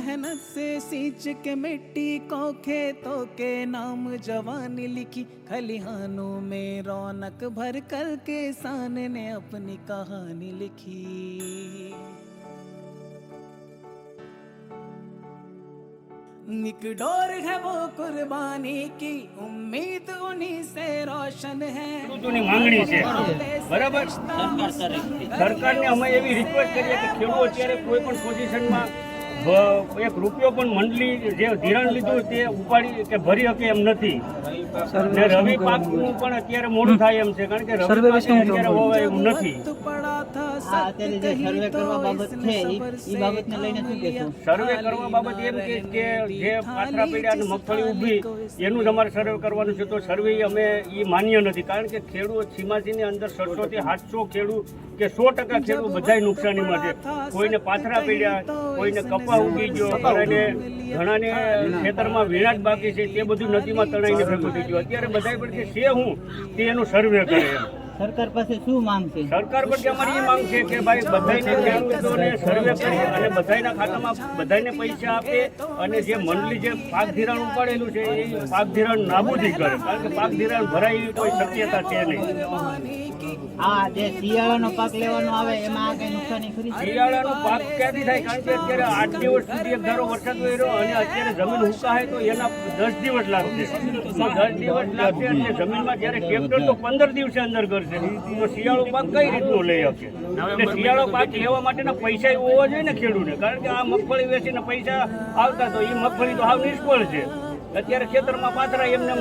मेहनत से सींच के मिट्टी को खेतों के नाम जवानी लिखी, खलिहानों में रौनक भर कर किसान ने अपनी कहानी लिखी। एक डोर है वो कुर्बानी की, उम्मीद उन्हीं से रोशन है। ખેડૂતોની માંગણી છે બરાબર। સરકારને અમે એવી રિક્વેસ્ટ કરીએ કે ખેડૂતો અત્યારે કોઈ પણ પોઝિશનમાં એક રૂપિયો પણ મંડળી જે ધિરાણ લીધું તે ઉપાડી કે ભરી શકે એમ નથી ને રવિ પાકનું પણ અત્યારે મોડું થાય એમ છે, કારણ કે રવિ પાક અત્યારે હોવાય એવું નથી। સર્વે કરવા બાબત છે એ બાબતને લઈને શું કહેશો? સર્વે કરવા બાબત એમ કે જે પાથરા પડ્યા અને મગફળી ઊભી એનું જ અમારે સર્વે કરવાનું છે, તો સર્વે અમે એ માન્ય નથી, કારણ કે ખેડૂત સીમાસીની અંદર 600 થી 700 ખેડૂત કે 100% ખેડૂત બધાય નુકસાનીમાં છે। કોઈને પાથરા પડ્યા, કોઈને કપા ઉગી ગયો, ઘણાને ખેતરમાં વીણા જ બાકી છે તે બધું નદીમાં તણાઈને ભેગું થઈ ગયું। અત્યારે બધાય પર છે હું તે એનું સર્વે કરે એમ। સરકાર પાસે શું માંગ છે? સરકાર પર અમારી એ માંગ છે કે ભાઈ બધાને ખેડૂતોને સર્વે કરી અને બધાના ખાતામાં બધાને પૈસા આપે અને જે મંડળી જે પાક ધિરાણ ઉપાડેલું છે એ પાક ધિરાણ નાબૂદી કરે, કારણ કે પાક ધિરાણ ભરાય એવી કોઈ શક્યતા છે નહીં। આ જે શિયાળાનો પાક લેવાનો આવે એમાં આ કઈ નુકસાની ખરી? શિયાળાનો પાક ક્યાંથી થાય, કારણ કે અત્યારે 8 દિવસ સુધી એક ધારો વરસાદ રહ્યો અને અત્યારે જમીન હુકાય તો એના 10 દિવસ લાગશે, તો 10 દિવસ લાગશે એટલે જમીનમાં જ્યારે ટ્રેક્ટર તો 15 દિવસે અંદર કરશે, તો શિયાળો પાક કઈ રીતનું લઈ શકે? એટલે શિયાળો પાક લેવા માટેના પૈસા હોવા જોઈએ ને ખેડૂતને, કારણ કે આ મગફળી વેચીને પૈસા આવતા તો એ મગફળી તો હાવ નિષ્ફળ છે। અત્યારે ખેતરમાં પાથરા એમને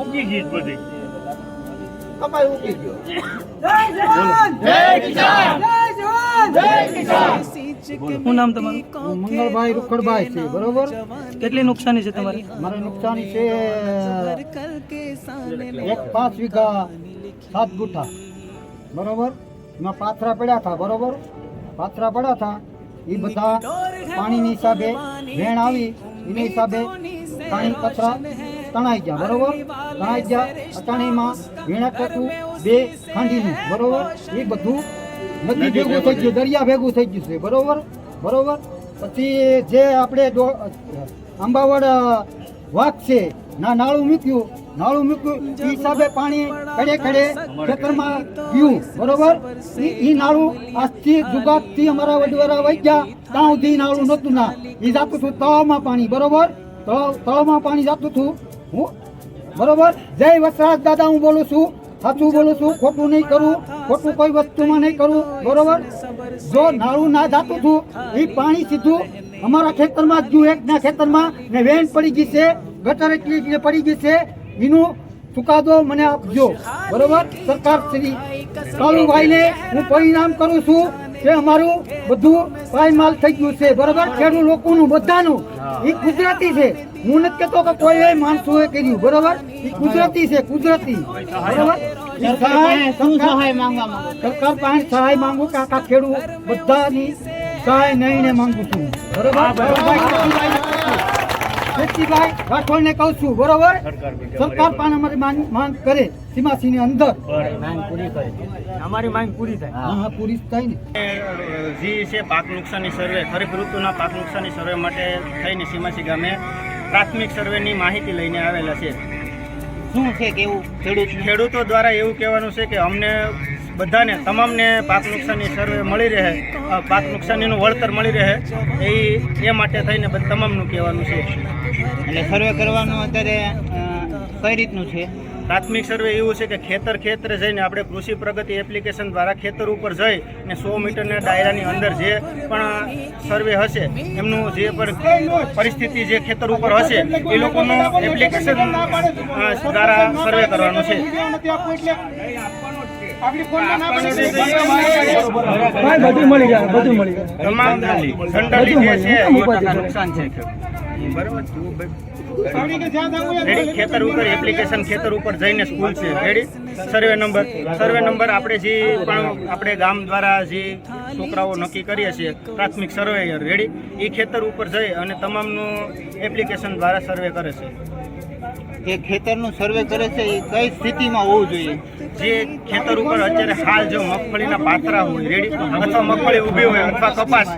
ઉગી ગઈ બધી કપાઈ ઉગી ગયો। શું નામ તમારું? મંગળભાઈ રૂખડભાઈ છે, બરોબર। કેટલી નુકસાની છે તમારી? મારે નુકસાની છે 5 વીઘા 7 ગુઠા, બરોબર। એમાં પાથરા પડ્યા હતા, બરોબર। પાથરા પડ્યા હતા એ બધા પાણીની હિસાબે વેણ આવી એના હિસાબે પાણી કચરા તણાઈ ગયા, બરોબર। તણાઈ ગયા અટાણીમાં વેણક હતું 2 ખાંડીનું, બરોબર। એ બધું નદી ભેગું થઈ ગયું, દરિયા ભેગું થઈ ગયું છે, બરોબર બરોબર। પછી જે આપણે આંબાવડ વાઘ છે નાળું મૂક્યું એ હિસાબે પાણી કડે કડે ખેતરમાં ગયું, બરોબર। એ નાળું આજથી જુગાતથી અમારા વડવારા વહી ગયા ત્યાં સુધી નાળું નહોતું ના, એ જતું હતું તળાવમાં પાણી, બરોબર। તળાવમાં પાણી જતું હતું હું, બરોબર। જય વસરાજ દાદા હું બોલું છું, સાચું બોલું છું, ખોટું નહીં કરું, ખોટું કોઈ વસ્તુમાં નહીં કરું, બરોબર। જો નાળું ના જતું હતું એ પાણી સીધું અમારા ખેતરમાં જ ગયું, એકના ખેતરમાં ને વેણ પડી ગઈ છે, ગટર એટલી પડી ગઈ છે, એનું ચુકાદો મને આપજો, બરોબર। સરકાર શ્રી કાળુભાઈને હું પરિણામ કરું છું કે અમારું બધું પાયમાલ થઈ ગયું છે, બરોબર। ખેડૂત લોકોનું બધાનું એ કુદરતી છે, હું નથી કહેતો કે કોઈ માણસોએ કર્યું, બરોબર। એ કુદરતી છે, કુદરતી, બરોબર। સરકાર પાસે સહાય માંગુ કે આખા ખેડૂત બધાની સહાય નહીં માંગુ છું, બરોબર। ખેતીભાઈ રાઠોડને કહું છું, બરોબર। સરકાર પાસે અમારી માંગ કરે સીમાસીની અંદર અમારી માંગ પૂરી થાય। હા પૂરી થાય ને। જે છે પાક નુકસાની સર્વે, ખરીફ ઋતુના પાક નુકસાની સર્વે માટે થઈને સીમાસી ગામે પ્રાથમિક સર્વેની માહિતી લઈને આવેલા છે। શું છે કેવું ખેડૂતો દ્વારા એવું કહેવાનું છે કે અમને બધાને તમામને પાક નુકસાની સર્વે મળી રહે, પાક નુકસાનીનું વળતર મળી રહે એ માટે થઈને તમામનું કહેવાનું છે। એટલે સર્વે કરવાનું અત્યારે કઈ રીતનું છે? પ્રાથમિક સર્વે એવું છે કે ખેતરે જઈને આપણે કૃષિ પ્રગતિ એપ્લિકેશન દ્વારા ખેતર ઉપર જઈ અને 100 મીટરના દાયરાની અંદર જે પણ સર્વે હશે એમનું જે પણ પરિસ્થિતિ જે ખેતર ઉપર હશે એ લોકોનું એપ્લિકેશન દ્વારા સર્વે કરવાનું છે। બધું મળી જાય, બધું મળી જાય, તમામ જનરલી જે છે નુકસાન છે, બરાબર। રેડી ખેતર ઉપર એપ્લિકેશન ખેતર ઉપર જઈને સ્કૂલ છે, રેડી સર્વે નંબર આપણે જે પણ આપણે ગામ દ્વારા જે છોકરાઓ નક્કી કરીએ છીએ પ્રાથમિક સર્વેયર, રેડી એ ખેતર ઉપર જઈ અને તમામનું એપ્લિકેશન દ્વારા સર્વે કરે છે। જે ખેતરનું સર્વે કરે છે એ કઈ સ્થિતિમાં હોવું જોઈએ? જે ખેતર ઉપર અત્યારે હાલ જો મગફળીના પાથરા હોય, રેડી અથવા મગફળી ઊભી હોય અથવા કપાસ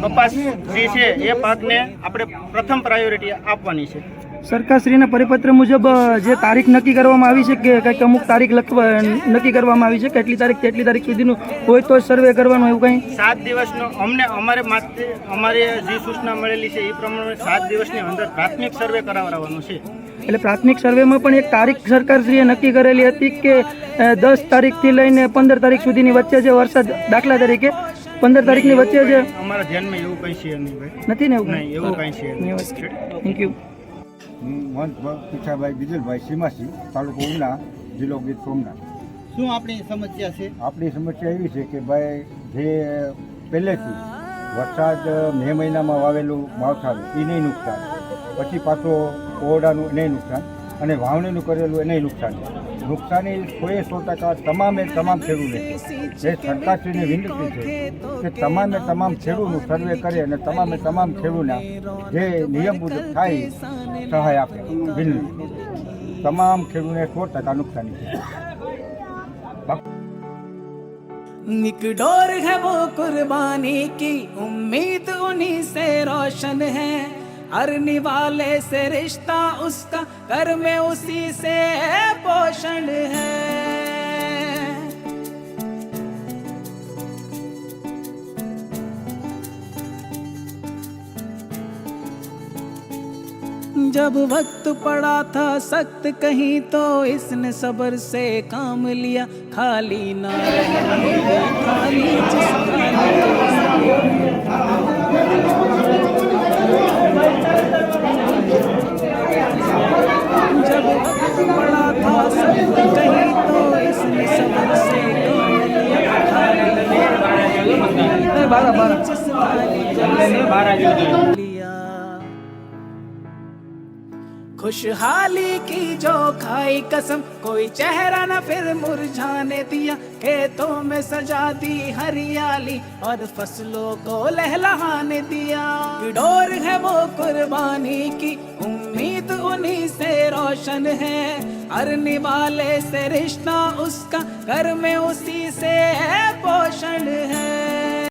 કપાસ જે છે એ પાકને આપણે પ્રથમ પ્રાયોરિટી આપવાની છે. સરકારશ્રીના પરિપત્ર મુજબ જે તારીખ નક્કી કરવામાં આવી છે કે કંઈક અમુક તારીખ નક્કી કરવામાં આવી છે કેટલી તારીખ તેટલી તારીખ સુધીનું હોય તો સર્વે કરવાનું એવું કંઈ 7 દિવસનો અમારે જે સૂચના મળેલી છે એ પ્રમાણે 7 દિવસની અંદર પ્રાથમિક સર્વે કરાવવાનું છે. એટલે પ્રાથમિક સર્વેમાં પણ એક તારીખ સરકારશ્રીએ નક્કી કરેલી હતી કે 10 તારીખથી લઈને 15 તારીખ સુધીની વચ્ચે જે વરસાદ દાખલા તરીકે 15 તારીખની વચ્ચે જે અમારા ધ્યાનમાં એવું કંઈ છે નહીં ભાઈ. નથી ને એવું નહીં એવું કંઈ છે નહીં. Thank you. હું મહંતભાઈ પીઠાભાઈ બીજલભાઈ સીમાસી, તાલુકો ઉના, જિલ્લો ગીર સોમનાથ. શું આપણી સમસ્યા છે? આપણી સમસ્યા એવી છે કે ભાઈ જે પહેલેથી વરસાદ મે મહિનામાં વાવેલું માવઠાનું એ નહીં નુકસાન, પછી પાછો ઓરડાનું નહીં નુકસાન અને વાવણીનું કરેલું એને નુકસાન. નુકસાની 100% તમામ ખેડૂતોને જે સરકારશ્રીને વિનંતી છે કે તમામ ખેડૂતનું સર્વે કરે અને તમામ ખેડૂતના જે નિયમ મુજબ થાય સહાય આપે. વિનંતી તમામ ખેડૂતને 100% નુકસાની છે. एक डोर है वो कुर्बानी की, उम्मीद उन्हीं से रोशन है, अरने वाले से रिश्ता उसका, घर में उसी से पोषण है. जब वक्त पड़ा था सख्त कहीं तो इसने सब्र से काम लिया, खाली ना रहे खाली जिसका जब वक्त पड़ा था सख्त कहीं तो इसने सब्र से काम लिया, खाली लिया. खुशहाली की जो खाई कसम, कोई चेहरा न फिर मुरझाने दिया, खेतों में सजा दी हरियाली और फसलों को लहलहाने दिया. डोर है वो कुर्बानी की, उम्मीद उन्हीं से रोशन है, अरने वाले से रिश्ता उसका, घर में उसी से पोषण है.